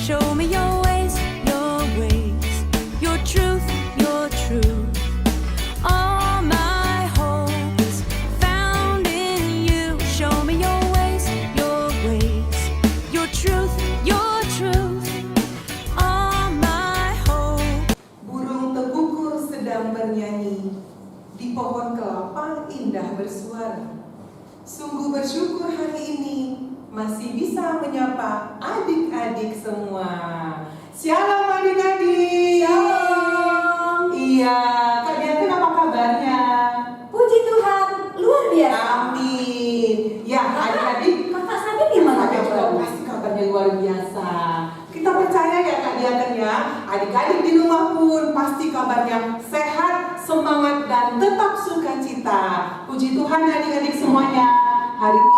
Show me your ways, your truth, your truth. All my hope is found in you. Show me your ways, your truth, your truth. All my hope. Burung tekukur sedang bernyanyi, di pohon kelapa indah bersuara. Sungguh bersyukur hari ini masih bisa menyapa adik-adik semua. Shalom adik-adik. Shalom. Iya, Kak Dianten apa kabarnya? Puji Tuhan, luar biasa. Amin. Ya, adik-adik, Kakak Sabi gimana Kakak juga coba? pasti kabarnya luar biasa. Kita percaya ya Kak Dianten ya, adik-adik di rumah pun pasti kabarnya sehat, semangat dan tetap sukacita. Puji Tuhan adik-adik semuanya. Hari ini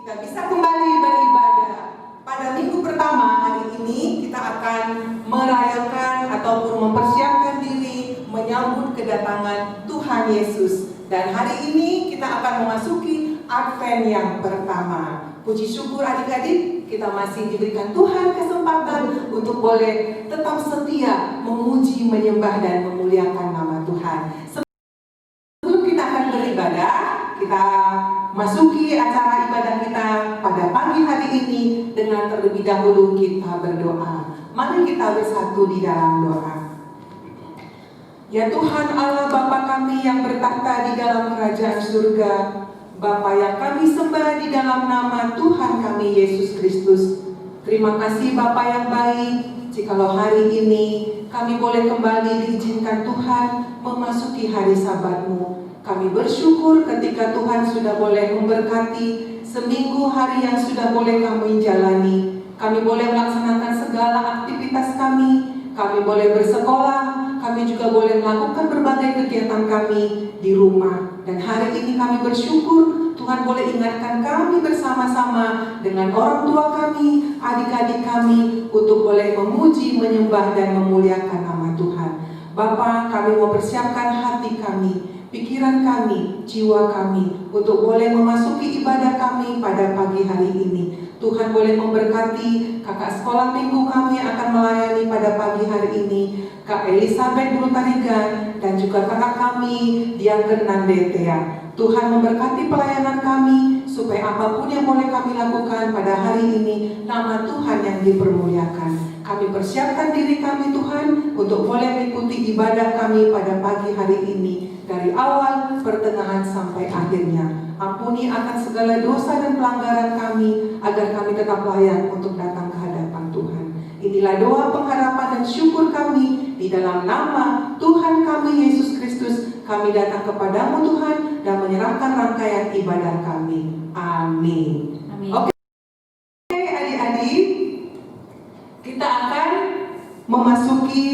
kita bisa kembali beribadah. Pada minggu pertama hari ini kita akan merayakan ataupun mempersiapkan diri menyambut kedatangan Tuhan Yesus. Dan hari ini kita akan memasuki Advent yang pertama. Puji syukur adik-adik, kita masih diberikan Tuhan kesempatan untuk boleh tetap setia memuji, menyembah dan memuliakan nama Tuhan. Sebelum kita akan beribadah, kita masuki acara ibadah kita pada pagi hari ini dengan terlebih dahulu kita berdoa. Mari kita bersatu di dalam doa. Ya Tuhan Allah Bapa kami yang bertahta di dalam kerajaan surga, Bapa yang kami sembah di dalam nama Tuhan kami Yesus Kristus. Terima kasih Bapa yang baik, jikalau hari ini kami boleh kembali diizinkan Tuhan memasuki hari Sabat-Mu. Kami bersyukur ketika Tuhan sudah boleh memberkati seminggu hari yang sudah boleh kami jalani. Kami boleh melaksanakan segala aktivitas kami boleh bersekolah, kami juga boleh melakukan berbagai kegiatan kami di rumah. Dan hari ini kami bersyukur Tuhan boleh ingatkan kami bersama-sama dengan orang tua kami, adik-adik kami untuk boleh memuji, menyembah dan memuliakan nama Tuhan. Bapa, kami mau persiapkan hati kami, pikiran kami, jiwa kami untuk boleh memasuki ibadah kami pada pagi hari ini. Tuhan boleh memberkati kakak sekolah minggu kami akan melayani pada pagi hari ini, Kak Elizabeth Brutarigan dan juga kakak kami Dianten Nandetea. Tuhan memberkati pelayanan kami supaya apapun yang boleh kami lakukan pada hari ini, nama Tuhan yang dipermuliakan. Kami persiapkan diri kami Tuhan untuk boleh mengikuti ibadah kami pada pagi hari ini dari awal, pertengahan sampai akhirnya. Ampuni akan segala dosa dan pelanggaran kami agar kami tetap layak untuk datang ke hadapan Tuhan. Inilah doa pengharapan dan syukur kami di dalam nama Tuhan kami Yesus Kristus. Kami datang kepadamu Tuhan dan menyerahkan rangkaian ibadah kami. Amin. Amin. Oke adik-adik, kita akan memasuki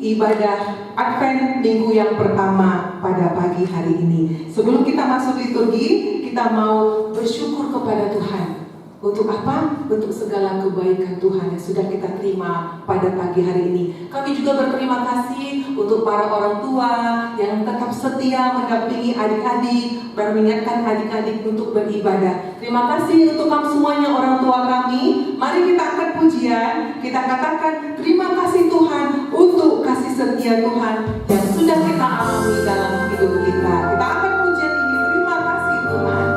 ibadah Advent minggu yang pertama pada pagi hari ini. Sebelum kita masuk liturgi, kita mau bersyukur kepada Tuhan. Untuk apa? Untuk segala kebaikan Tuhan yang sudah kita terima pada pagi hari ini. Kami juga berterima kasih untuk para orang tua yang tetap setia mendampingi adik-adik, mengingatkan adik-adik untuk beribadah. Terima kasih untuk kamu semuanya orang tua kami. Mari kita angkat pujian, kita katakan terima kasih Tuhan untuk kasih setia Tuhan yang sudah kita alami dalam hidup kita. Kita angkat pujian ini, terima kasih Tuhan.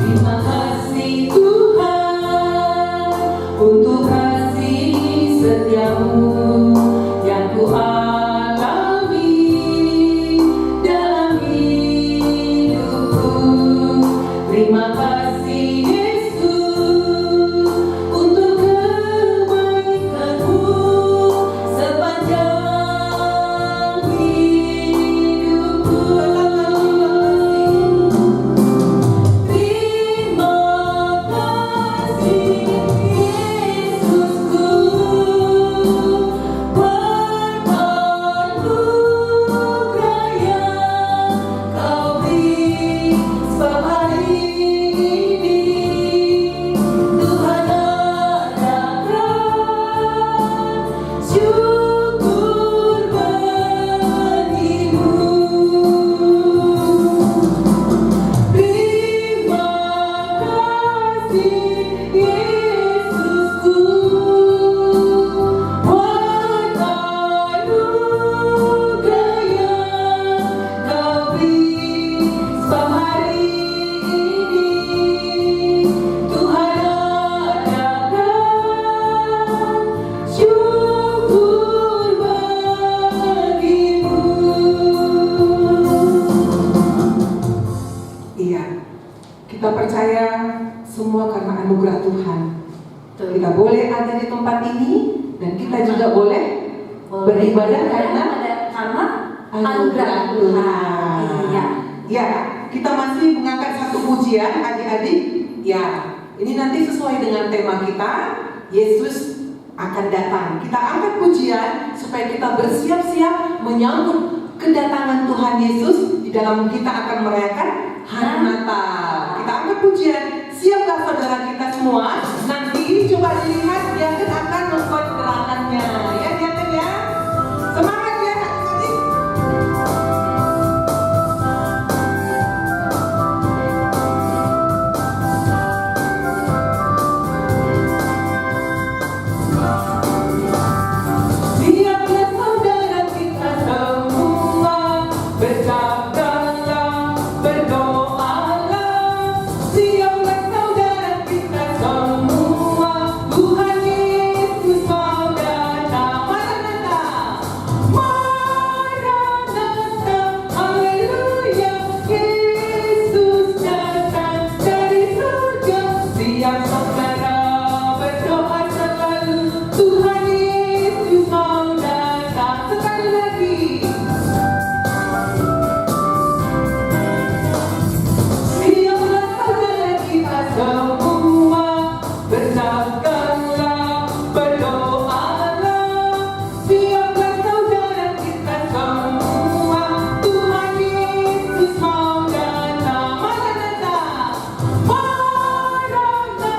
Terima kasih Tuhan untuk kasih setiamu yang ku alami dalam hidupku. tempat ini dan kita juga boleh beribadah karena anugerah Tuhan. Iya. Ya, kita masih mengangkat satu pujian adik-adik. Ya, ini nanti sesuai dengan tema kita, Yesus akan datang. Kita angkat pujian supaya kita bersiap-siap menyambut kedatangan Tuhan Yesus. Di dalam kita akan merayakan hari Natal. Kita angkat pujian. Siaplah saudara kita semua. Nanti coba dilihat dia akan membuat gerakannya. Ya, dia ya. Semangat ya adik-adik. Siaplah saudara kita semua, berjalanlah, berdoalah. Siaplah saudara kita semua, Tuhan Yesus mau datang. Maranatha, Maranatha, haleluya. Yesus datang dari surga. Siap saudara berdoa selalu, Tuhan Yesus mau datang. Sekali lagi. Siaplah saudara kita semua, berjalanlah, berdoalah. Siaplah saudara kita semua, Tuhan Yesus mau datang. Maranatha, Maranatha,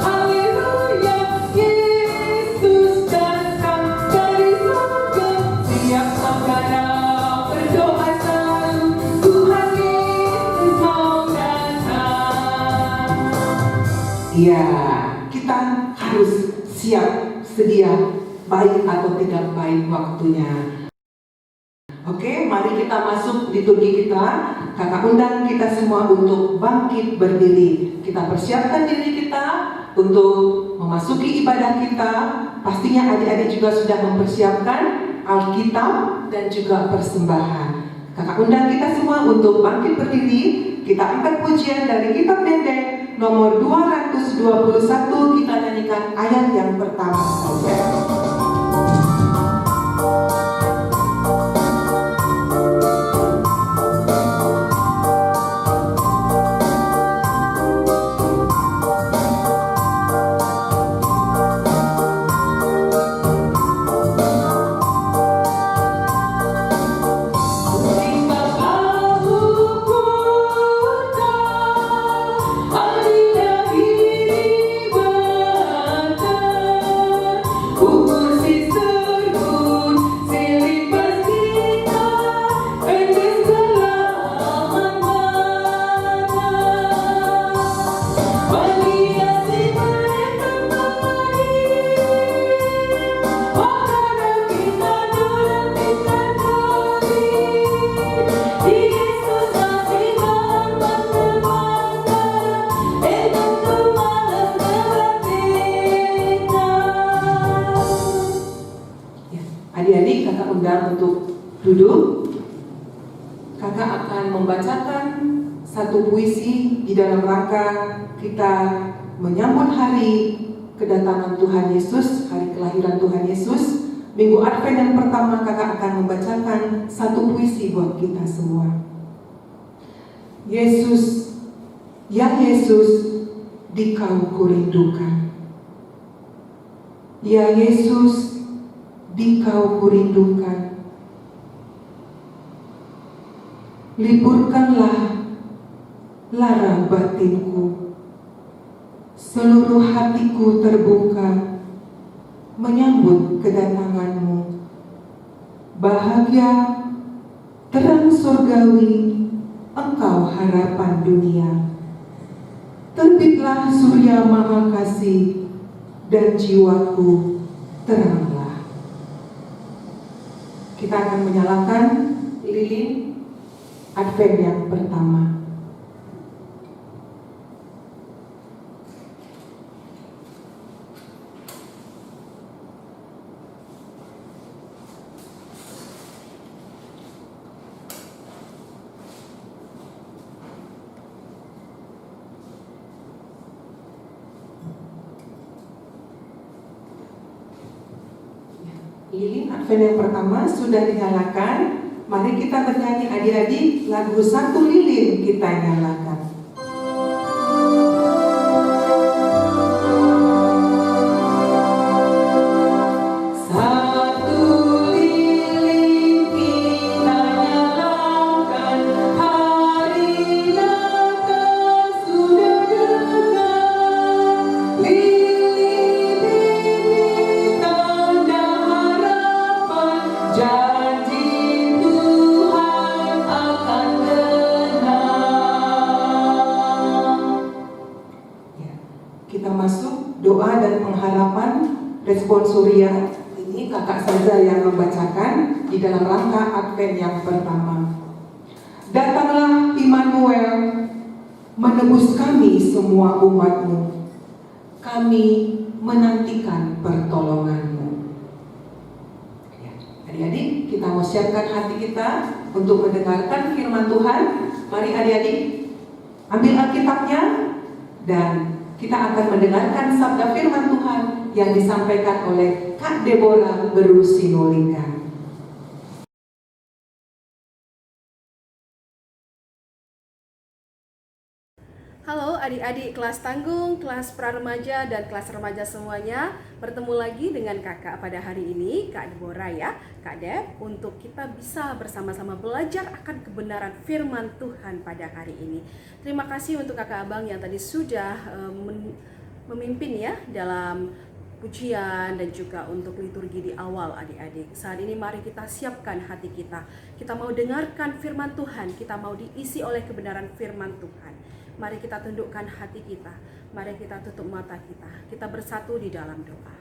haleluya. Yesus datang dari surga. Siap saudara berdoa selalu, Tuhan Yesus mau datang. Ya, kita harus siap sedia, baik atau tidak baik waktunya. Oke, mari kita masuk liturgi kita. Kakak undang kita semua untuk bangkit berdiri. Kita persiapkan diri kita untuk memasuki ibadah kita. Pastinya adik-adik juga sudah mempersiapkan Alkitab dan juga persembahan. Kakak undang kita semua untuk bangkit berdiri. Kita angkat pujian dari kitab Dendeng nomor 221. Kita nyanyikan ayat yang pertama saja. Adik-adik, kakak undang untuk duduk. Kakak akan membacakan satu puisi di dalam rangka kita menyambut hari kedatangan Tuhan Yesus, hari kelahiran Tuhan Yesus. Minggu Advent yang pertama kakak akan membacakan satu puisi buat kita semua. Yesus, ya Yesus, Dikau kurindukan. Ya Yesus, Dikau kurindukan. Liburkanlah lara batinku. Seluruh hatiku terbuka menyambut kedatanganmu. Bahagia, terang surgawi, Engkau harapan dunia. Terbitlah surya maha kasih dan jiwaku teranglah. Kita akan menyalakan lilin Advent yang pertama. Lilin Advent yang pertama sudah dinyalakan. Mari kita bernyanyi adik-adik lagu Satu Lilin kita nyalakan. Kita masuk doa dan pengharapan respon Surya. Ini kakak saja yang membacakan di dalam rangka Advent yang pertama. Datanglah Immanuel, menebus kami semua umat-Mu. Kami menantikan pertolongan-Mu. Ya, adik-adik, kita mau siapkan hati kita untuk mendengarkan firman Tuhan. Mari adik-adik, ambil Alkitabnya dan kita akan mendengarkan sabda firman Tuhan yang disampaikan oleh Kak Deborah Beru Sinolingga. Halo adik-adik kelas tanggung, kelas pra-remaja, dan kelas remaja semuanya. Bertemu lagi dengan kakak pada hari ini, Kak Deborah ya, Kak Deb, untuk kita bisa bersama-sama belajar akan kebenaran firman Tuhan pada hari ini. Terima kasih untuk kakak abang yang tadi sudah memimpin ya dalam pujian dan juga untuk liturgi di awal adik-adik. Saat ini mari kita siapkan hati kita. Kita mau dengarkan firman Tuhan, kita mau diisi oleh kebenaran firman Tuhan. Mari kita tundukkan hati kita, mari kita tutup mata kita. Kita bersatu di dalam doa.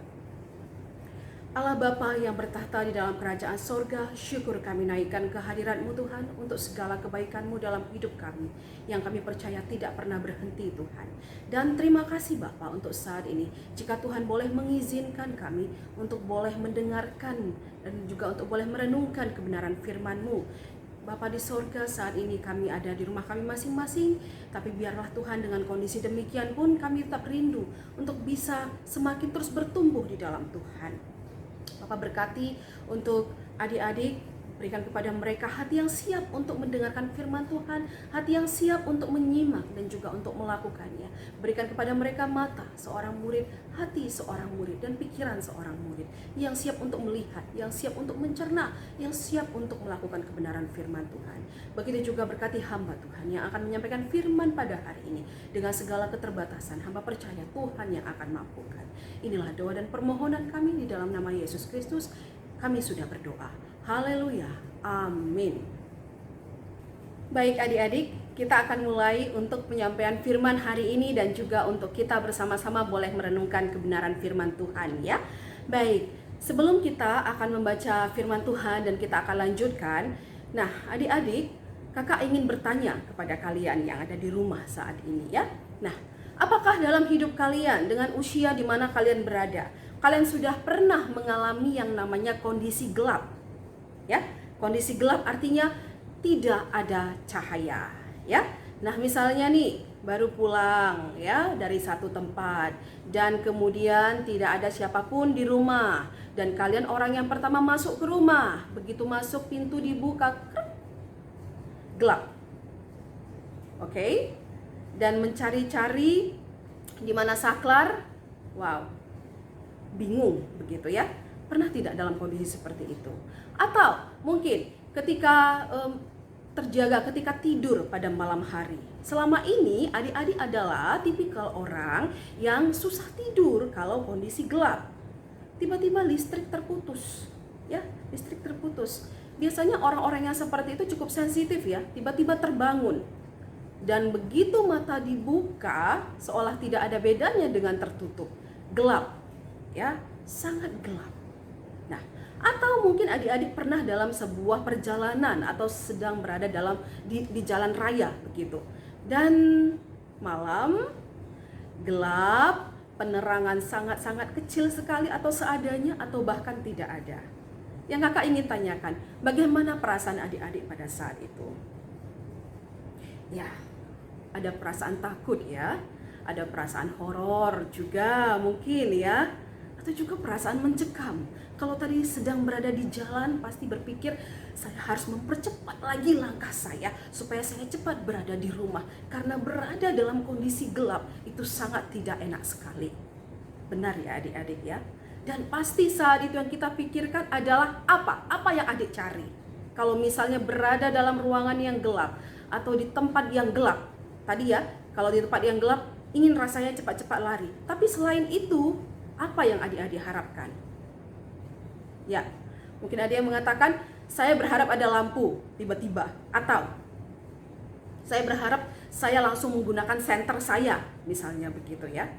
Allah Bapa yang bertahta di dalam kerajaan sorga, syukur kami naikkan kehadiran-Mu Tuhan untuk segala kebaikan-Mu dalam hidup kami yang kami percaya tidak pernah berhenti Tuhan. Dan terima kasih Bapa untuk saat ini, jika Tuhan boleh mengizinkan kami untuk boleh mendengarkan dan juga untuk boleh merenungkan kebenaran firman-Mu. Bapa di sorga, saat ini kami ada di rumah kami masing-masing, tapi biarlah Tuhan dengan kondisi demikian pun kami tetap rindu untuk bisa semakin terus bertumbuh di dalam Tuhan. Bapak berkati untuk adik-adik, berikan kepada mereka hati yang siap untuk mendengarkan firman Tuhan, hati yang siap untuk menyimak dan juga untuk melakukannya. Berikan kepada mereka mata seorang murid, hati seorang murid, dan pikiran seorang murid yang siap untuk melihat, yang siap untuk mencerna, yang siap untuk melakukan kebenaran firman Tuhan. Begitu juga berkati hamba Tuhan yang akan menyampaikan firman pada hari ini. Dengan segala keterbatasan, hamba percaya Tuhan yang akan mampukan. Inilah doa dan permohonan kami di dalam nama Yesus Kristus. Kami sudah berdoa. Haleluya. Amin. Baik adik-adik, kita akan mulai untuk penyampaian firman hari ini dan juga untuk kita bersama-sama boleh merenungkan kebenaran firman Tuhan ya. Baik, sebelum kita akan membaca firman Tuhan dan kita akan lanjutkan, nah adik-adik, kakak ingin bertanya kepada kalian yang ada di rumah saat ini ya. Nah, apakah dalam hidup kalian dengan usia di mana kalian berada, kalian sudah pernah mengalami yang namanya kondisi gelap? Ya, kondisi gelap artinya tidak ada cahaya, ya. Nah, misalnya nih baru pulang ya dari satu tempat dan kemudian tidak ada siapapun di rumah dan kalian orang yang pertama masuk ke rumah. Begitu masuk pintu dibuka, gelap. Oke? Dan mencari-cari di mana saklar. Wow. Bingung begitu ya. Pernah tidak dalam kondisi seperti itu? Atau mungkin ketika ketika tidur pada malam hari. Selama ini adik-adik adalah tipikal orang yang susah tidur kalau kondisi gelap. Tiba-tiba listrik terputus. Ya, listrik terputus. Biasanya orang-orang yang seperti itu cukup sensitif ya, tiba-tiba terbangun. Dan begitu mata dibuka, seolah tidak ada bedanya dengan tertutup. Gelap. Ya, sangat gelap. Nah, atau mungkin adik-adik pernah dalam sebuah perjalanan atau sedang berada di jalan raya begitu. Dan malam gelap, penerangan sangat-sangat kecil sekali atau seadanya atau bahkan tidak ada. Yang kakak ingin tanyakan, bagaimana perasaan adik-adik pada saat itu? Ya, ada perasaan takut ya, ada perasaan horor juga mungkin ya. Atau juga perasaan mencekam. Kalau tadi sedang berada di jalan, pasti berpikir saya harus mempercepat lagi langkah saya supaya saya cepat berada di rumah. Karena berada dalam kondisi gelap itu sangat tidak enak sekali. Benar ya adik-adik ya? Dan pasti saat itu yang kita pikirkan adalah apa? Apa yang adik cari? Kalau misalnya berada dalam ruangan yang gelap atau di tempat yang gelap. Tadi ya, kalau di tempat yang gelap ingin rasanya cepat-cepat lari. Tapi selain itu, apa yang adik-adik harapkan? Ya, mungkin ada yang mengatakan, saya berharap ada lampu tiba-tiba. Atau, saya berharap saya langsung menggunakan senter saya, misalnya begitu ya.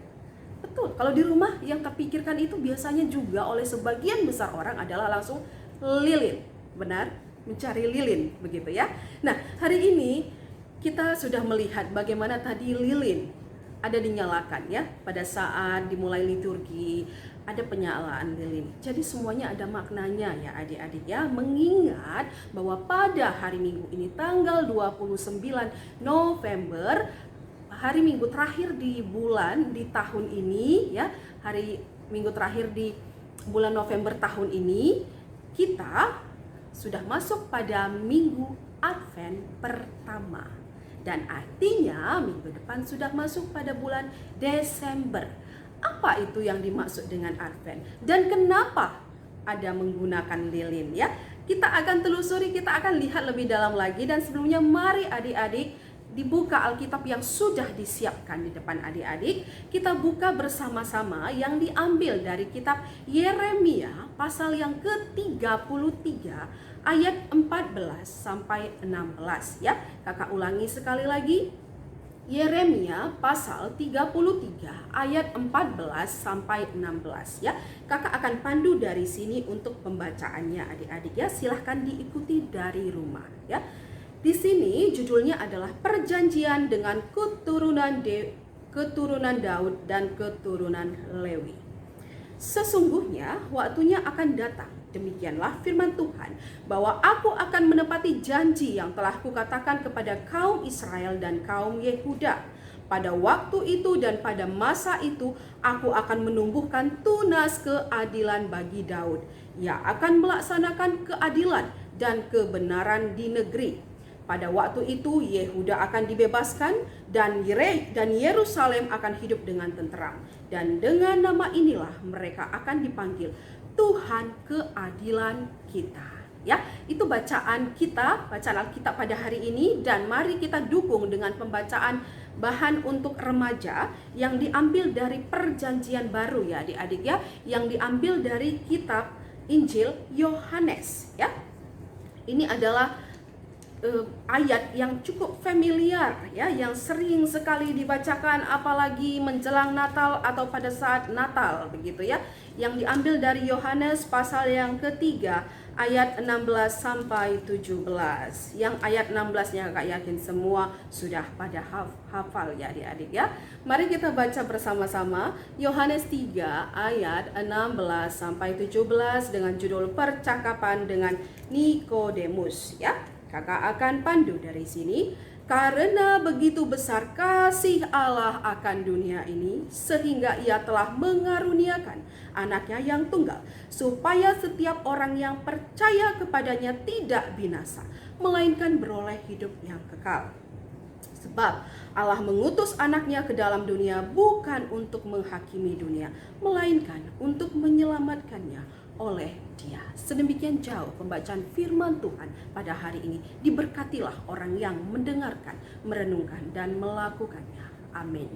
Betul, kalau di rumah yang terpikirkan itu biasanya juga oleh sebagian besar orang adalah langsung lilin. Benar? Mencari lilin, begitu ya. Nah, hari ini kita sudah melihat bagaimana tadi lilin ada dinyalakan ya pada saat dimulai liturgi, ada penyalaan lilin. Jadi semuanya ada maknanya ya adik-adik ya, mengingat bahwa pada hari Minggu ini tanggal 29 November, hari Minggu terakhir di bulan di tahun ini ya, hari Minggu terakhir di bulan November tahun ini, kita sudah masuk pada Minggu Advent pertama. Dan artinya minggu depan sudah masuk pada bulan Desember. Apa itu yang dimaksud dengan Advent? Dan kenapa ada menggunakan lilin ya? Kita akan telusuri, kita akan lihat lebih dalam lagi. Dan sebelumnya mari adik-adik dibuka Alkitab yang sudah disiapkan di depan adik-adik. Kita buka bersama-sama yang diambil dari kitab Yeremia pasal yang ke-33 ayat 14 sampai 16 ya. Kakak ulangi sekali lagi. Yeremia pasal 33 ayat 14 sampai 16 ya. Kakak akan pandu dari sini untuk pembacaannya adik-adik ya. Silahkan diikuti dari rumah ya. Di sini judulnya adalah perjanjian dengan keturunan Daud dan keturunan Lewi. Sesungguhnya waktunya akan datang, demikianlah firman Tuhan, bahwa aku akan menepati janji yang telah kukatakan kepada kaum Israel dan kaum Yehuda. Pada waktu itu dan pada masa itu, aku akan menumbuhkan tunas keadilan bagi Daud. Ia akan melaksanakan keadilan dan kebenaran di negeri. Pada waktu itu Yehuda akan dibebaskan dan Yerusalem akan hidup dengan tenteram. Dan dengan nama inilah mereka akan dipanggil Tuhan keadilan kita. Ya, itu bacaan kita, bacaan Alkitab pada hari ini, dan mari kita dukung dengan pembacaan bahan untuk remaja yang diambil dari Perjanjian Baru ya adik-adik ya, yang diambil dari kitab Injil Yohanes ya. Ini adalah ayat yang cukup familiar ya, yang sering sekali dibacakan apalagi menjelang Natal atau pada saat Natal begitu ya, yang diambil dari Yohanes pasal yang ketiga ayat 16 sampai 17. Yang ayat 16-nya Kak yakin semua sudah pada hafal ya adik-adik ya. Mari kita baca bersama-sama Yohanes 3 ayat 16 sampai 17 dengan judul percakapan dengan Nikodemus ya. Kakak akan pandu dari sini. Karena begitu besar kasih Allah akan dunia ini, sehingga ia telah mengaruniakan anaknya yang tunggal, supaya setiap orang yang percaya kepadanya tidak binasa, melainkan beroleh hidup yang kekal. Sebab Allah mengutus anaknya ke dalam dunia bukan untuk menghakimi dunia, melainkan untuk menyelamatkannya oleh Dia. Sedemikian jauh pembacaan firman Tuhan pada hari ini. Diberkatilah orang yang mendengarkan, merenungkan, dan melakukannya. Amin.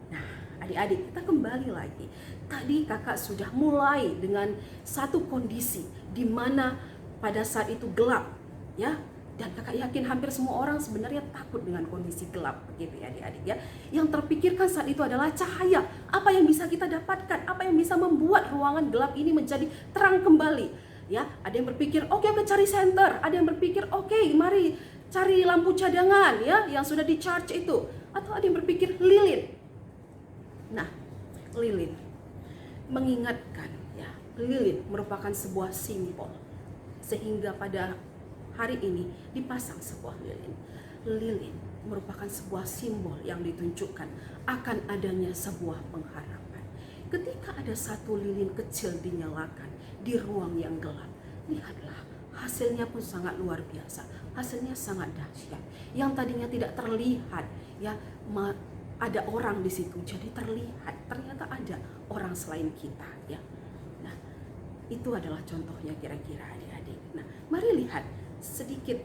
Nah, adik-adik, kita kembali lagi. Tadi kakak sudah mulai dengan satu kondisi di mana pada saat itu gelap, ya. Dan kakak yakin hampir semua orang sebenarnya takut dengan kondisi gelap, begitu ya adik-adik ya. Yang terpikirkan saat itu adalah cahaya. Apa yang bisa kita dapatkan? Apa yang bisa membuat ruangan gelap ini menjadi terang kembali? Ya, ada yang berpikir, oke, cari senter. Ada yang berpikir, oke, mari cari lampu cadangan ya, yang sudah di charge itu. Atau ada yang berpikir lilin. Nah, lilin mengingatkan ya, lilin merupakan sebuah simbol. Sehingga pada hari ini dipasang sebuah lilin. Lilin merupakan sebuah simbol yang ditunjukkan akan adanya sebuah pengharapan. ketika ada satu lilin kecil dinyalakan di ruang yang gelap, lihatlah, hasilnya pun sangat luar biasa, hasilnya sangat dahsyat. Yang tadinya tidak terlihat, ya, ada orang di situ, jadi terlihat, ternyata ada orang selain kita, ya. Nah, itu adalah contohnya kira-kira adik-adik. Nah, mari lihat sedikit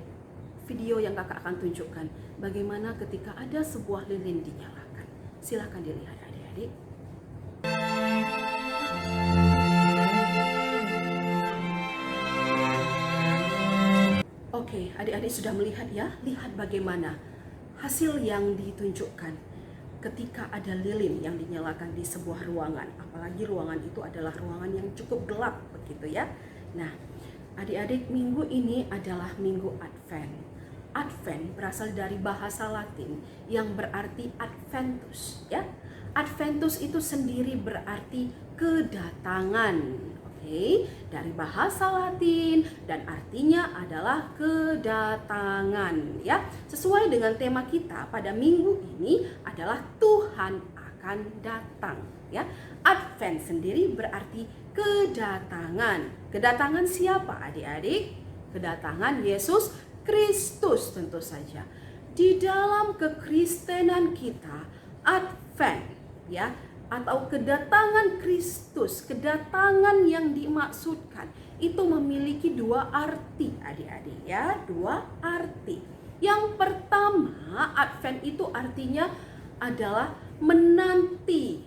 video yang kakak akan tunjukkan bagaimana ketika ada sebuah lilin dinyalakan. Silakan dilihat adik-adik. Oke, adik-adik sudah melihat ya, lihat bagaimana hasil yang ditunjukkan ketika ada lilin yang dinyalakan di sebuah ruangan, apalagi ruangan itu adalah ruangan yang cukup gelap begitu ya. Nah, adik-adik, minggu ini adalah minggu Advent. Advent berasal dari bahasa Latin yang berarti Adventus, ya. Adventus itu sendiri berarti kedatangan. Oke, dari bahasa Latin dan artinya adalah kedatangan, ya. Sesuai dengan tema kita pada minggu ini adalah Tuhan akan datang, ya. Advent sendiri berarti kedatangan. Kedatangan siapa adik-adik? Kedatangan Yesus Kristus tentu saja. Di dalam kekristenan kita, Advent, ya, atau kedatangan Kristus, kedatangan yang dimaksudkan itu memiliki dua arti adik-adik, ya, dua arti. Yang pertama, Advent itu artinya adalah menanti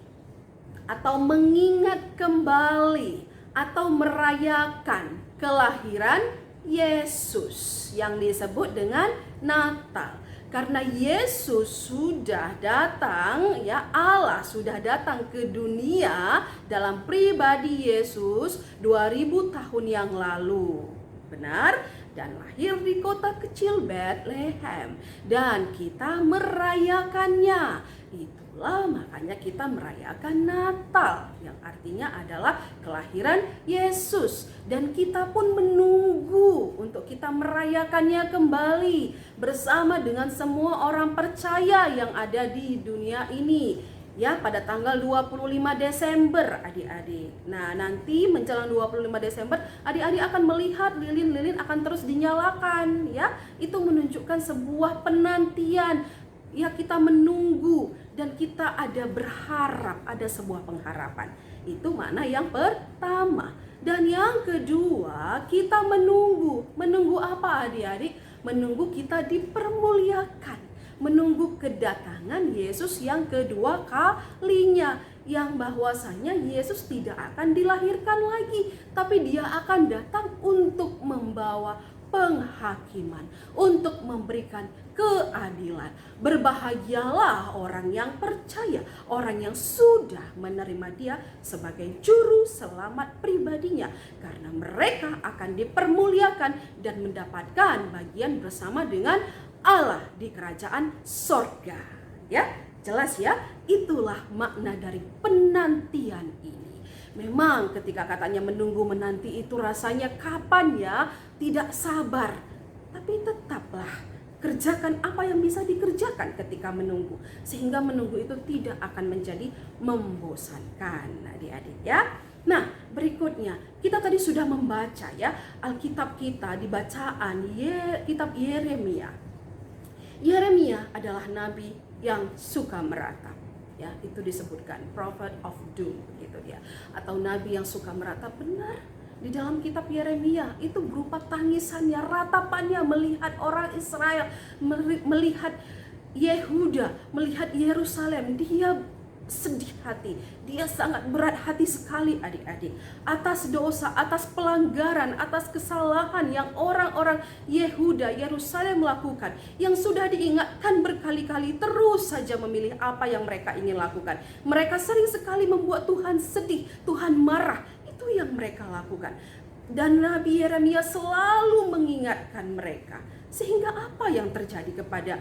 atau mengingat kembali atau merayakan kelahiran Yesus yang disebut dengan Natal. Karena Yesus sudah datang, ya, Allah sudah datang ke dunia dalam pribadi Yesus 2000 tahun yang lalu. Benar? Dan lahir di kota kecil Bethlehem dan kita merayakannya. Itulah makanya kita merayakan Natal yang artinya adalah kelahiran Yesus, dan kita pun menunggu untuk kita merayakannya kembali bersama dengan semua orang percaya yang ada di dunia ini, ya, pada tanggal 25 Desember adik-adik. Nah, nanti menjelang 25 Desember adik-adik akan melihat lilin-lilin akan terus dinyalakan, ya. Itu menunjukkan sebuah penantian, ya, kita menunggu dan kita ada berharap, ada sebuah pengharapan. Itu makna yang pertama. Dan yang kedua, kita menunggu. Menunggu apa adik-adik? Menunggu kita dipermuliakan. Menunggu kedatangan Yesus yang kedua kalinya, yang bahwasanya Yesus tidak akan dilahirkan lagi, tapi dia akan datang untuk membawa penghakiman, untuk memberikan keadilan. Berbahagialah orang yang percaya, orang yang sudah menerima dia sebagai juru selamat pribadinya, karena mereka akan dipermuliakan dan mendapatkan bagian bersama dengan Allah di kerajaan sorga. Ya, jelas ya, itulah makna dari penantian ini. Memang ketika katanya menunggu menanti itu rasanya kapan ya, tidak sabar. Tapi tetaplah kerjakan apa yang bisa dikerjakan ketika menunggu, sehingga menunggu itu tidak akan menjadi membosankan adik-adik ya. Nah, berikutnya kita tadi sudah membaca ya Alkitab kita di bacaan kitab Yeremia. Yeremia adalah nabi yang suka meratap. Ya, itu disebutkan prophet of doom gitu ya, atau nabi yang suka meratap. Benar, di dalam kitab Yeremia itu berupa tangisannya, ratapannya melihat orang Israel, melihat Yehuda, melihat Yerusalem. Dia sedih hati, dia sangat berat hati sekali adik-adik, atas dosa, atas pelanggaran, atas kesalahan yang orang-orang Yehuda, Yerusalem lakukan, yang sudah diingatkan berkali-kali, terus saja memilih apa yang mereka ingin lakukan. Mereka sering sekali membuat Tuhan sedih, Tuhan marah. Itu yang mereka lakukan, dan Nabi Yeremia selalu mengingatkan mereka. Sehingga apa yang terjadi kepada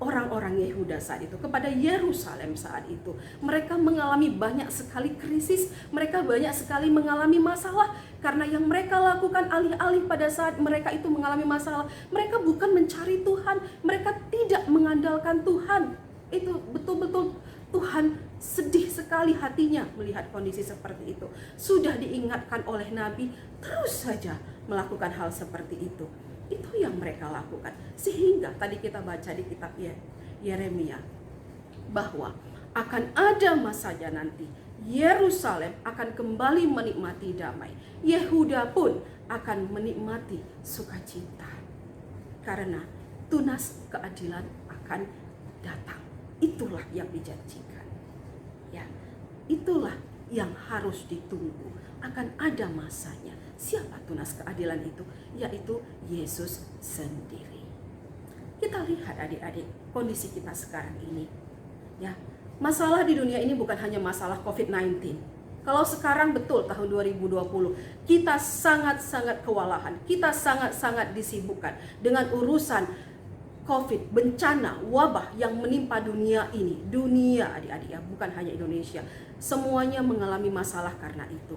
orang-orang Yehuda saat itu, kepada Yerusalem saat itu? Mereka mengalami banyak sekali krisis, mereka banyak sekali mengalami masalah, karena yang mereka lakukan alih-alih pada saat mereka itu mengalami masalah, mereka bukan mencari Tuhan, mereka tidak mengandalkan Tuhan. Itu betul-betul Tuhan sedih sekali hatinya melihat kondisi seperti itu. Sudah diingatkan oleh Nabi, terus saja melakukan hal seperti itu. Itu yang mereka lakukan. Sehingga tadi kita baca di kitab Yeremia bahwa akan ada masanya nanti Yerusalem akan kembali menikmati damai. Yehuda pun akan menikmati sukacita. Karena tunas keadilan akan datang. Itulah yang dijanjikan. Ya, itulah yang harus ditunggu. Akan ada masanya. Siapa tunas keadilan itu? Yaitu Yesus sendiri. Kita lihat adik-adik kondisi kita sekarang ini. Ya, masalah di dunia ini bukan hanya masalah COVID-19. Kalau sekarang betul tahun 2020, kita sangat-sangat kewalahan, kita sangat-sangat disibukkan dengan urusan COVID, bencana, wabah yang menimpa dunia ini. Dunia adik-adik ya, bukan hanya Indonesia. Semuanya mengalami masalah karena itu.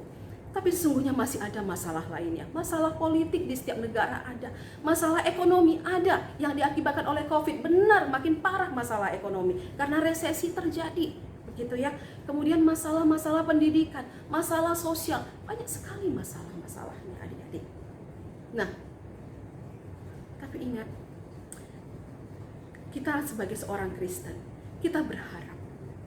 Tapi sesungguhnya masih ada masalah lainnya. Masalah politik di setiap negara ada. Masalah ekonomi ada yang diakibatkan oleh COVID. Benar, makin parah masalah ekonomi karena resesi terjadi. Begitu ya. Kemudian masalah-masalah pendidikan, masalah sosial. Banyak sekali masalah-masalahnya adik-adik. Nah, tapi ingat, kita sebagai seorang Kristen, kita berharap,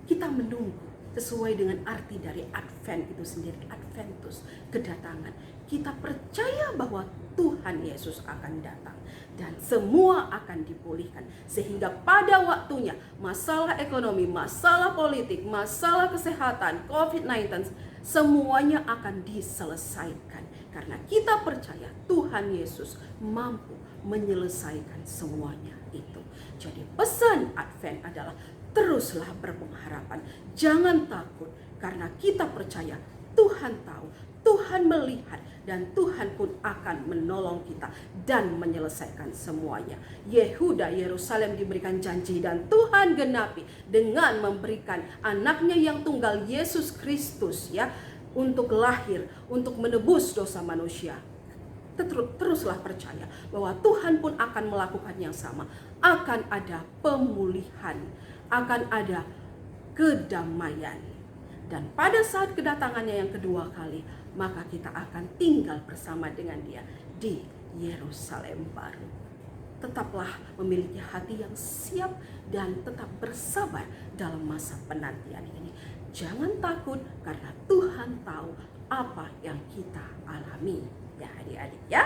kita menunggu sesuai dengan arti dari Advent itu sendiri, Adventus, kedatangan. Kita percaya bahwa Tuhan Yesus akan datang dan semua akan dipulihkan. Sehingga pada waktunya masalah ekonomi, masalah politik, masalah kesehatan, COVID-19, semuanya akan diselesaikan. Karena kita percaya Tuhan Yesus mampu menyelesaikan semuanya itu. Jadi pesan Advent adalah teruslah berpengharapan, jangan takut, karena kita percaya Tuhan tahu, Tuhan melihat, dan Tuhan pun akan menolong kita dan menyelesaikan semuanya. Yehuda, Yerusalem diberikan janji dan Tuhan genapi dengan memberikan anaknya yang tunggal Yesus Kristus ya, untuk lahir, untuk menebus dosa manusia. Teruslah percaya bahwa Tuhan pun akan melakukan yang sama. Akan ada pemulihan, akan ada kedamaian. Dan pada saat kedatangannya yang kedua kali, maka kita akan tinggal bersama dengan Dia di Yerusalem baru. Tetaplah memiliki hati yang siap dan tetap bersabar dalam masa penantian ini. Jangan takut karena Tuhan tahu apa yang kita alami. Ya adik-adik ya.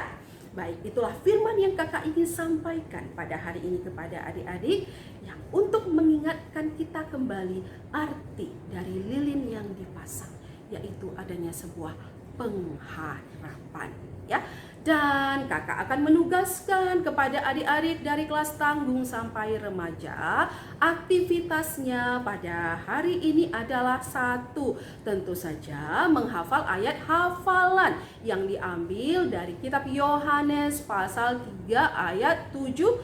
Baik, itulah firman yang kakak ingin sampaikan pada hari ini kepada adik-adik, yang untuk mengingatkan kita kembali arti dari lilin yang dipasang, yaitu adanya sebuah pengharapan ya. Dan kakak akan menugaskan kepada adik-adik dari kelas tanggung sampai remaja, aktivitasnya pada hari ini adalah satu, tentu saja menghafal ayat hafalan yang diambil dari kitab Yohanes pasal 3 ayat 17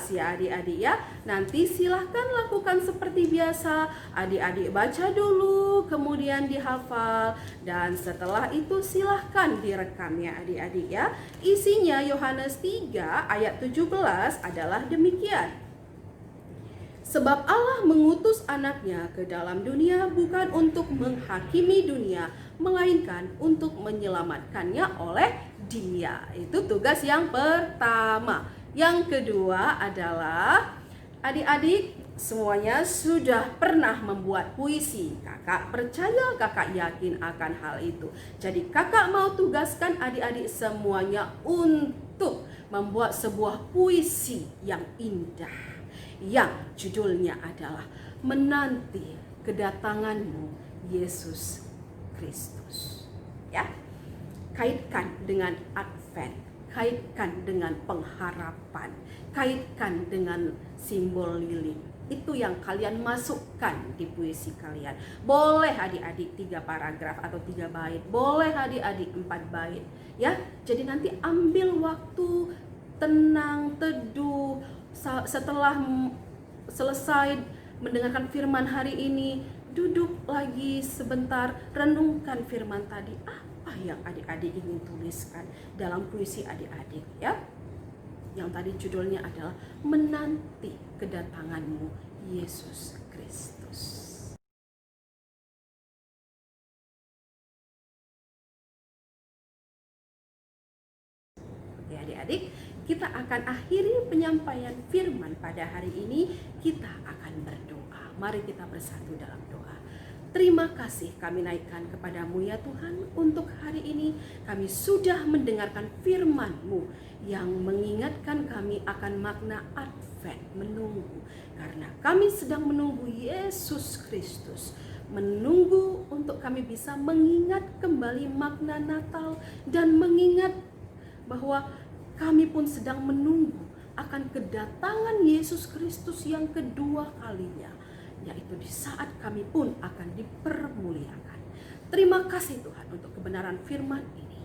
ya adik-adik ya. Nanti silahkan lakukan seperti biasa, adik-adik baca dulu, kemudian dihafal, dan setelah itu silahkan direkam ya adik-adik ya. Isinya Yohanes 3 ayat 17 adalah demikian. Sebab Allah mengutus anaknya ke dalam dunia bukan untuk menghakimi dunia, melainkan untuk menyelamatkannya oleh Dia. Itu tugas yang pertama. Yang kedua adalah adik-adik semuanya sudah pernah membuat puisi. Kakak percaya, kakak yakin akan hal itu. Jadi kakak mau tugaskan adik-adik semuanya untuk membuat sebuah puisi yang indah, yang judulnya adalah Menanti Kedatanganmu Yesus Kristus. Ya, kaitkan dengan Advent, kaitkan dengan pengharapan, kaitkan dengan simbol lilin. Itu yang kalian masukkan di puisi kalian. Boleh adik-adik 3 paragraf atau 3 bait, boleh adik-adik 4 bait ya. Jadi nanti ambil waktu tenang, teduh, setelah selesai mendengarkan firman hari ini, duduk lagi sebentar, renungkan firman tadi. Apa yang adik-adik ingin tuliskan dalam puisi adik-adik ya? Yang tadi judulnya adalah Menanti Kedatanganmu Yesus Kristus. adik-adik, kita akan akhiri penyampaian firman pada hari ini. Kita akan berdoa. Mari kita bersatu dalam doa. Terima kasih kami naikkan kepadamu ya Tuhan. Untuk hari ini kami sudah mendengarkan firman-Mu yang mengingatkan kami akan makna Advent, menunggu. Karena kami sedang menunggu Yesus Kristus. Menunggu untuk kami bisa mengingat kembali makna Natal dan mengingat bahwa kami pun sedang menunggu akan kedatangan Yesus Kristus yang kedua kalinya, yaitu di saat kami pun akan dipermuliakan. Terima kasih Tuhan untuk kebenaran firman ini.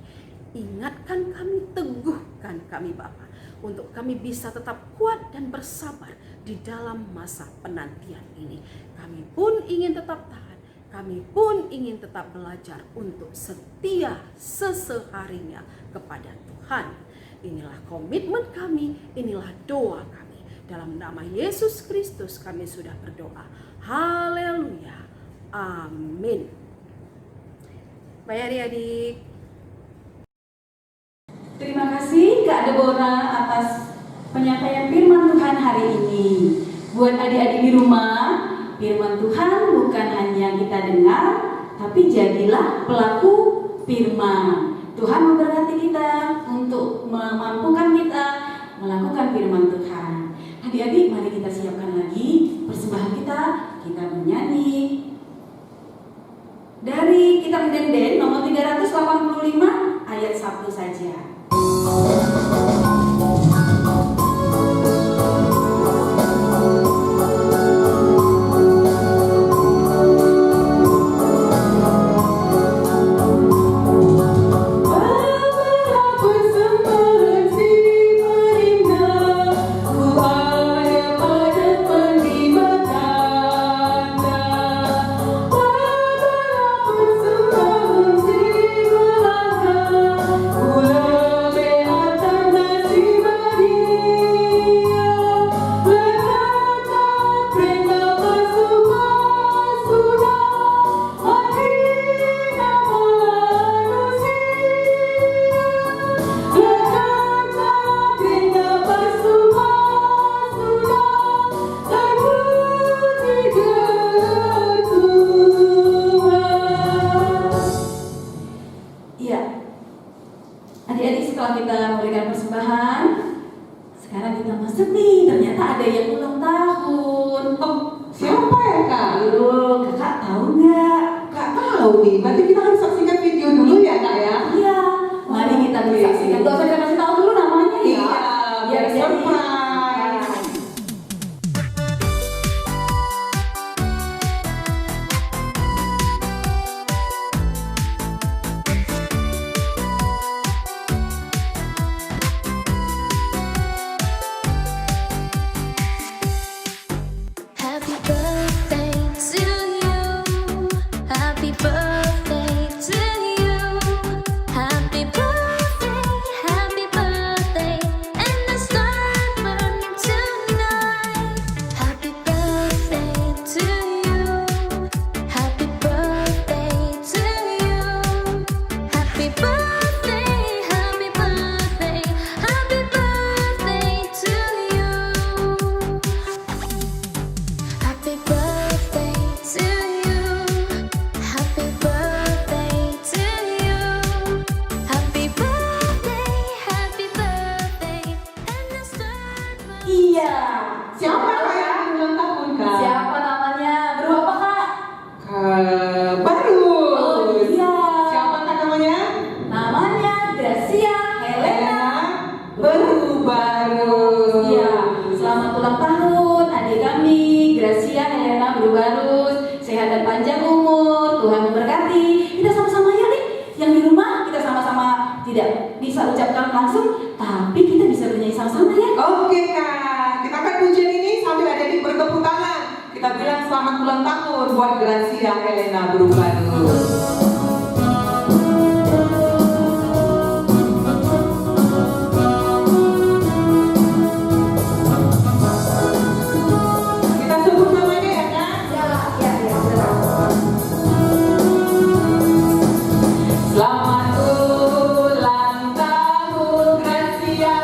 Ingatkan kami, teguhkan kami Bapa, untuk kami bisa tetap kuat dan bersabar di dalam masa penantian ini. Kami pun ingin tetap tahan, kami pun ingin tetap belajar untuk setia seseharinya kepada Tuhan. Inilah komitmen kami, inilah doa kami. Dalam nama Yesus Kristus kami sudah berdoa. Haleluya. Amin. Baik adik-adik. Terima kasih Kak Deborah atas penyampaian firman Tuhan hari ini. Buat adik-adik di rumah, firman Tuhan bukan hanya kita dengar, tapi jadilah pelaku firman. Tuhan memberkati kita untuk memampukan kita melakukan firman Tuhan. Adik-adik, mari kita siapkan lagi persembahan kita. Kita menyanyi dari kitab Denden nomor 385 ayat 1 saja. Adik-adik, setelah kita memberikan persembahan, sekarang kita masuk nih. Ternyata ada yang ulang tahun. Oh, siapa ya Kak? Aduh, kakak tahu nggak? Kak tahu nih, berarti kita harus saksikan video dulu ya Kak ya? Iya, mari kita saksikan. Gak usah kita kasih tahu dulu namanya ya. Iya, Biar jadi surprise. Happy birthday to you. Happy birthday to you. Happy birthday, and the star burning tonight. Happy birthday to you. Happy birthday to you. Happy birthday, happy birthday, happy birthday to you. Happy birthday to you. Happy birthday to you. Happy birthday, and the star. Iya. Siapa Kak yang ulang tahun Kak? Siapa namanya? Berapa Kak? Baru. Oh iya. Siapa Kak namanya? Namanya Gracia Helena. Baru. Iya. Selamat ulang tahun adik kami Gracia Helena Baru-Barus. Sehat dan panjang umur. Tuhan memberkati. Kita sama-sama ya nih. Yang di rumah kita sama-sama tidak bisa ucapkan langsung, tapi kita bisa bernyanyi sama-sama ya. Oke Kak, kita akan pujian ini sambil adik-adik bertepuk tangan. Kita bilang selamat ulang tahun buat Gracia Helena Baru-Barus. Kita sebut namanya ya Kak. Selamat ulang tahun Gracia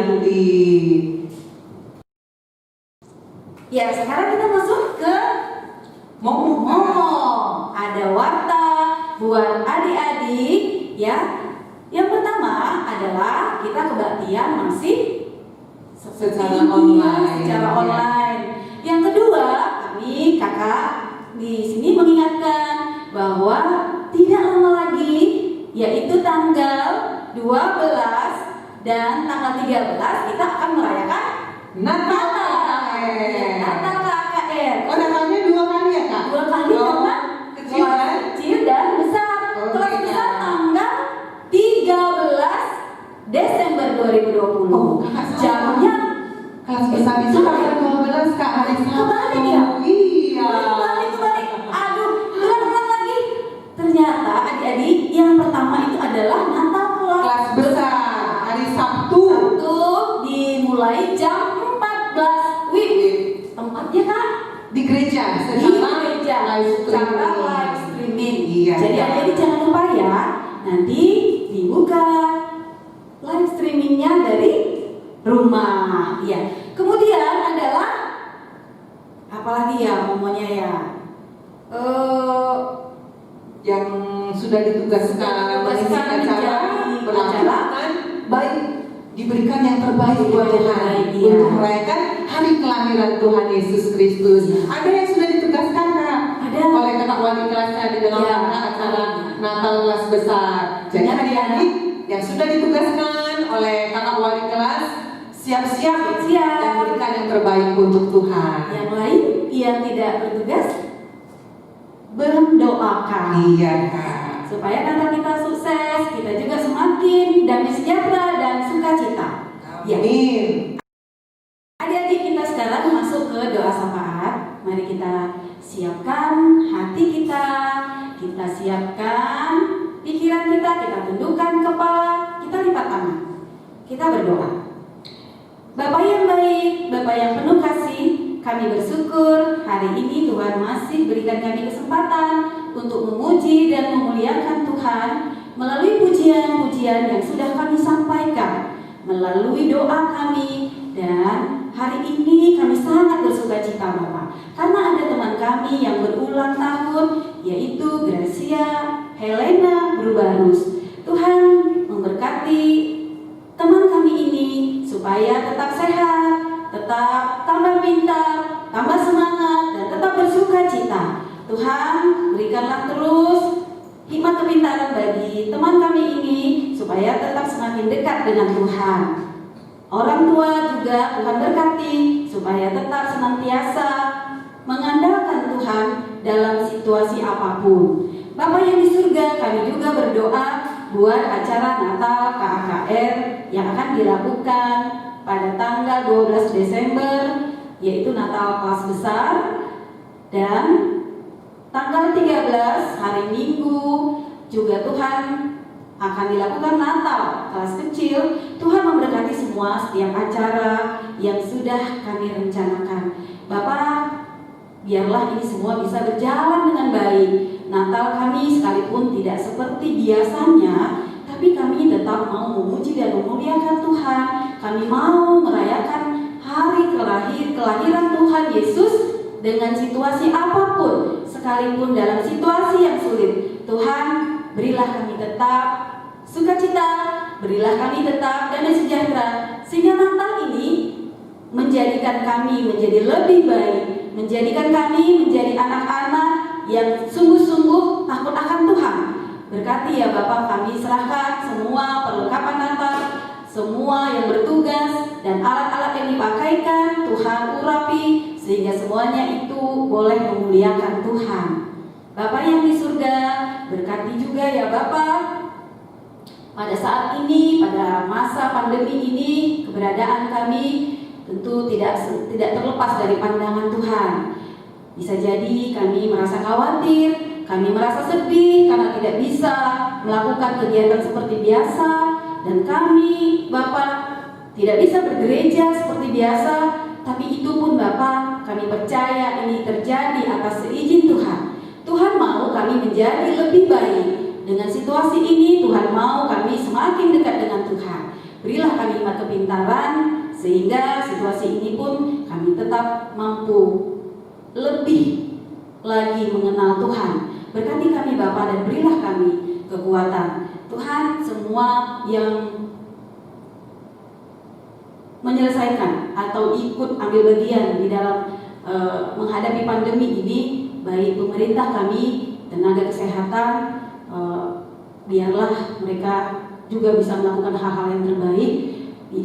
Andi. Ya, sekarang kita masuk ke momok. Ada warta buat adik-adik ya. Yang pertama adalah kita kebaktian masih Secara ini, online. secara Ya. online. Yang kedua, kakak di sini mengingatkan bahwa tidak lama lagi, yaitu tanggal 12 dan tanggal 13 kita akan merayakan Natal Ya, KKR. Natal KKR. Oh, Natalnya 2 kali ya, Kak? 2 kali Oh, karena kecil kelas kan? kecil dan besar. Oke, Kelas besar Kak. tanggal 13 Desember 2020. Oh, Kakak salah. Jamnya Kelas besar itu tanggal 12, Kak, hari Sabtu. Kebalik ya? Iya. Kebalik. Aduh, ulang lagi. Ternyata adik-adik yang pertama itu adalah Natal Kelas besar hari Sabtu. Sabtu dimulai jam 14 WIB. Tempatnya Kak Di gereja di secara gereja, live streaming. secara live streaming. Iya. Jadi adik-adik jangan lupa ya, nanti dibuka live streamingnya dari rumah. Ya. Kemudian adalah apalagi ya momennya ya. Yang sudah ditugaskan mengisi acara menjadi berlakukan baik, diberikan yang terbaik buat Tuhan Terbaik, iya. untuk merayakan hari kelahiran Tuhan Yesus Kristus. Ada yang sudah ditugaskan, Kak? Ada. Oleh kakak wali kelasnya di dalam Iya. rangka acara Natal kelas besar. Jadi Iya. adik-adik yang sudah ditugaskan oleh kakak wali kelas siap-siap Siap. dan berikan yang terbaik untuk Tuhan. Yang lain yang tidak bertugas berdoakan. Iya, Kak. Supaya kata kita sukses, kita juga semakin damai sejahtera dan sukacita. Ya. Amin. Adik-adik kita sekarang masuk ke doa syafaat. Mari kita siapkan hati kita siapkan pikiran kita tundukkan kepala, kita lipat tangan. Kita berdoa. Bapa yang baik, Bapa yang penuh kasih, kami bersyukur hari ini Tuhan masih berikan kami kesempatan untuk memuji dan memuliakan Tuhan melalui pujian-pujian yang sudah kami sampaikan, melalui doa kami, dan hari ini kami sangat bersukacita Bapak, karena ada teman kami yang berulang tahun, yaitu Gracia Helena Brubarus. Tuhan memberkati teman kami ini supaya tetap sehat, tetap tambah pintar, tambah semangat, dan tetap bersukacita. Tuhan berikanlah terus hikmat kepintaran bagi teman kami ini supaya tetap semakin dekat dengan Tuhan. Orang tua juga Tuhan berkati supaya tetap senantiasa mengandalkan Tuhan dalam situasi apapun. Bapa yang di surga, kami juga berdoa buat acara Natal KKR yang akan dilakukan pada tanggal 12 Desember, yaitu Natal kelas besar, dan tanggal 13 hari Minggu juga Tuhan akan dilakukan Natal kelas kecil. Tuhan memberkati semua setiap acara yang sudah kami rencanakan. Bapak, biarlah ini semua bisa berjalan dengan baik. Natal kami sekalipun tidak seperti biasanya, tapi kami tetap mau memuji dan memuliakan Tuhan. Kami mau merayakan hari kelahiran Tuhan Yesus dengan situasi apapun, sekalipun dalam situasi yang sulit. Tuhan, berilah kami tetap sukacita, berilah kami tetap damai sejahtera, sehingga Natal ini menjadikan kami menjadi lebih baik, menjadikan kami menjadi anak-anak yang sungguh-sungguh takut akan Tuhan. Berkati ya Bapak, kami serahkan semua perlengkapan Natal, semua yang bertugas dan alat-alat yang dipakaikan, Tuhan urapi sehingga semuanya itu boleh memuliakan Tuhan. Bapak yang di surga, berkati juga ya Bapak, pada saat ini, pada masa pandemi ini, keberadaan kami tentu tidak terlepas dari pandangan Tuhan. Bisa jadi kami merasa khawatir, kami merasa sedih karena tidak bisa melakukan kegiatan seperti biasa, dan kami Bapak tidak bisa bergereja seperti biasa. Tapi itu pun Bapak, kami percaya ini terjadi atas seizin Tuhan. Tuhan mau kami menjadi lebih baik. Dengan situasi ini Tuhan mau kami semakin dekat dengan Tuhan. Berilah kami hikmat kepintaran sehingga situasi ini pun kami tetap mampu lebih lagi mengenal Tuhan. Berkati kami Bapa dan berilah kami kekuatan. Tuhan, semua yang menyelesaikan atau ikut ambil bagian di dalam menghadapi pandemi ini, baik pemerintah kami, tenaga kesehatan, biarlah mereka juga bisa melakukan hal-hal yang terbaik,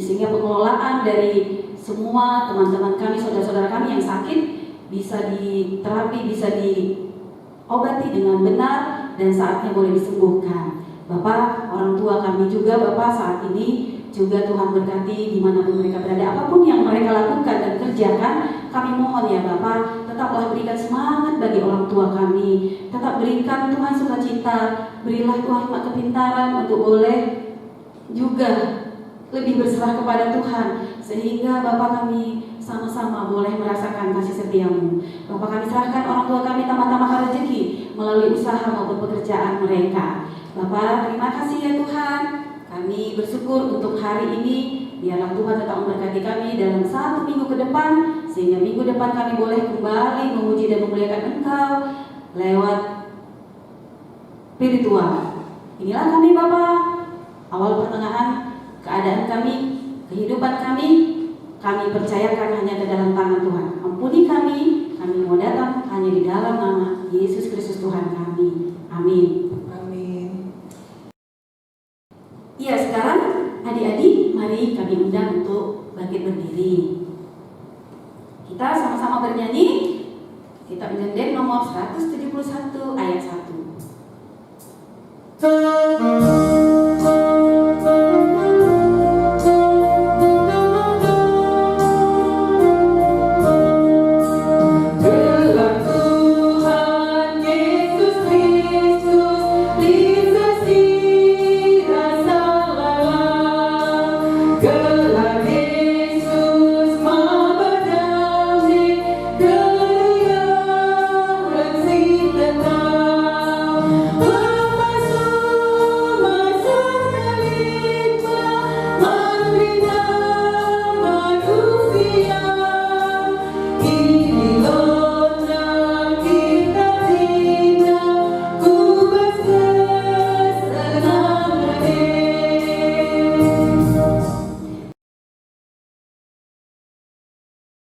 sehingga pengelolaan dari semua teman-teman kami, saudara-saudara kami yang sakit bisa diterapi, bisa diobati dengan benar dan saatnya boleh disembuhkan. Bapak, orang tua kami juga Bapak saat ini juga Tuhan berkati dimanapun mereka berada, apapun yang mereka lakukan dan kerjakan, kami mohon ya Bapak, tetaplah berikan semangat bagi orang tua kami, tetap berikan Tuhan sukacita, berilah Tuhan hikmat kepintaran untuk boleh juga lebih berserah kepada Tuhan, sehingga Bapak kami sama-sama boleh merasakan kasih setia-Mu. Bapak, kami serahkan orang tua kami tambah-tambah rezeki melalui usaha maupun pekerjaan mereka. Bapak, terima kasih ya Tuhan. Kami bersyukur untuk hari ini, biarlah Tuhan tetap memberkati kami dalam 1 minggu ke depan, sehingga minggu depan kami boleh kembali memuji dan memuliakan Engkau lewat spiritual. Inilah kami Bapa, awal pertengahan keadaan kami, kehidupan kami percayakan hanya ke dalam tangan Tuhan. Ampuni kami mau datang hanya di dalam nama Yesus Kristus Tuhan kami. Amin. Ya, sekarang adik-adik mari kami undang untuk bangkit berdiri. Kita sama-sama bernyanyi kitab Ngendek nomor 171 ayat 1.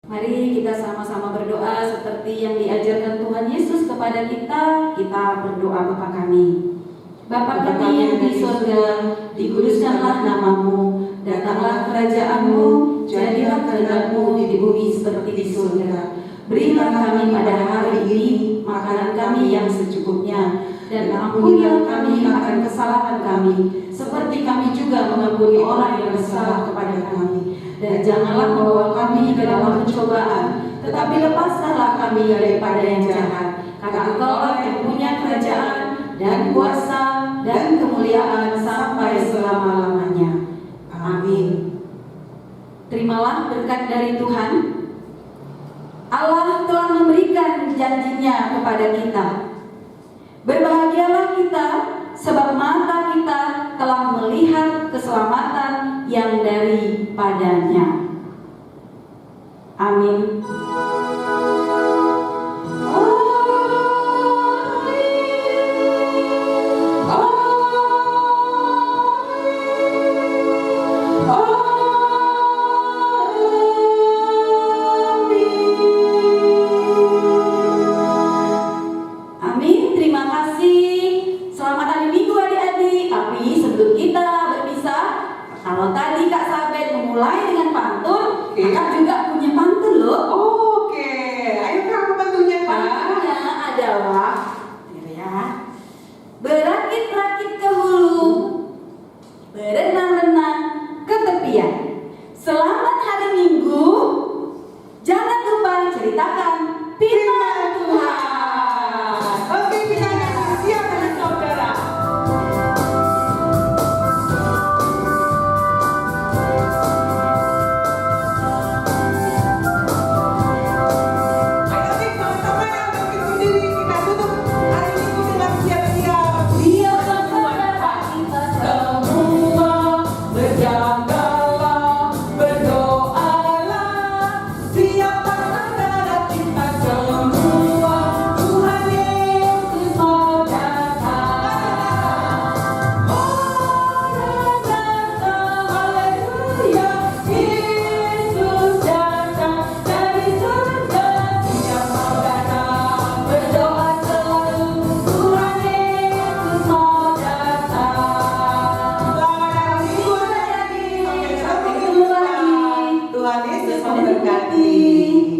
Mari kita sama-sama berdoa seperti yang diajarkan Tuhan Yesus kepada kita. Kita berdoa Bapa kami. Bapa kami yang di surga, dikuduskanlah namamu, datanglah kerajaanmu, jadilah kehendak-Mu di bumi seperti di surga. Berilah kami pada hari ini makanan kami yang secukupnya, dan ampunilah kami akan kesalahan kami, seperti kami juga mengampuni orang yang bersalah kepada kami. Dan janganlah membawa kami ke dalam pencobaan, tetapi lepaskanlah kami daripada yang jahat. Karena Engkau-lah yang punya kerajaan dan kuasa dan kemuliaan sampai selama-lamanya. Amin. Terimalah berkat dari Tuhan. Allah telah memberikan janjinya kepada kita. Berbahagialah kita, sebab mata kita telah melihat keselamatan yang daripadanya. Amin. Kalau tadi Kak Sabet memulai dengan pantun, Kakak juga punya pantun loh. Oke, ayo Kak, apa pantunnya Kak? Pantunnya adalah, ya, berakit-rakit ke hulu, berenang-renang ke tepian. Selamat hari Minggu, jangan lupa ceritakan firman Tuhan. Oke, kita siap dengan saudara. Dia berkata kita semua berjaga memberkati.